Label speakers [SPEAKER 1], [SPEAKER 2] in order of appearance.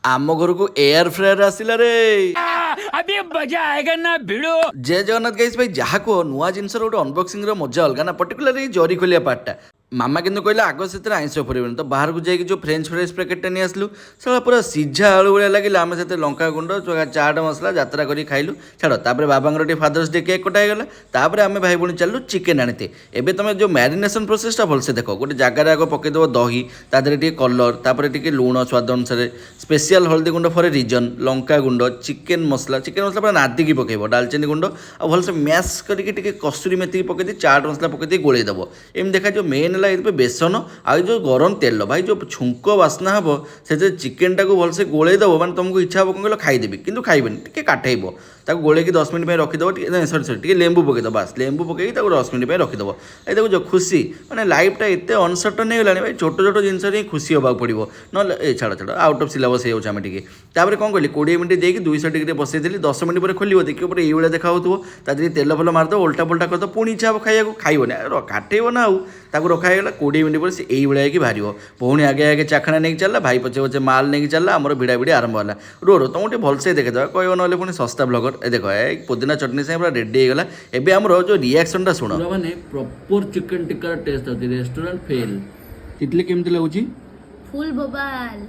[SPEAKER 1] आम घर को एयर फ्रायर आसिला रे
[SPEAKER 2] अभी मजा आएगा ना भिड़ो।
[SPEAKER 1] जय जगन्नाथ गाइस भाई जहाँ को नुआ जिनस गोटे अनबक्सिंग मजा अलग ना पर्टिकुलर जरी खोलिया पार्टा मामा किंतु कहला आग से आइंस पड़ेनि तो बाहर को जाकि जो फ्रेंच फ्राइज पैकेटा नहीं आसलु साला पूरा सिझा आलू भाया लगे आम से लंका गुंड चाट मसला यात्रा कर खाइलु छाड़ तापर बाबा फादर्स डे केक कटाईगला तापर आम भाई भाई चलू चिकेन आनीते एबे तुम जो मैरिनेशन प्रोसेसटा भलसे देख गोटे जगार आग पकईदेव दही तादेह टे कलर तापर टे लुण स्वाद अनुसार स्पेशल हल्दी गुंड फॉर ए रिजन लंका गुंड चिकेन मसला पूरा नादिकी पकेब डालचीनी गुंड आ भलसे मैश करके कस्तूरी मेथी पकई चाट मसला पकई गोलेदेव एम देखा जो मेन है बेसन आ जो गरम तेल भाई जो छुंक बास्ना हम से चिकेन टाक भलसे गोलेदेव माने तुमको इच्छा हम कौन खाईदेवी कि खाइबेनि टे काटेब ताको गोले 10 मिनट रखीदेव सरी लेंबू पकईदेव बास लेंबू पकई 10 मिनट रखीदेव ये देखो जो खुशी मैंने लाइफटा एत अनसर्टन हो गलानी भाई छोट छोट जिनस खुशी होगा पड़ो ना छाड़ छाड़ आउट ऑफ सिलेबस होमें टे तापर कौन कहली 20 मिनट देकी 200 डिग्री बसई 10 मिनट पर खोल देखिए पूरा ये देखा हो तेल फल मारद उल्टा पुल्टा करद पुणी इच्छा हम खाइबा खाइबनी काटेब ना आउ रखागला 20 मिनट पर से यही बाहर पुणी आगे आगे चाखणा नहीं चलला भाई पचे पचे माल नहीं चलला आम भिड़ा भिड़ी आरंभ है रो तुमको भलसे देखा कह ना पुणी सस्ता ब्लगर देख पुदीना चटनी से पूरा रेडी होगा एवं आम जो रिएक्शनटा शुण मैंने प्रॉपर चिकन टिक्का टेस्ट होती रेस्टोरेंट फेल तितली केमती लगुच
[SPEAKER 3] फुल बोबाल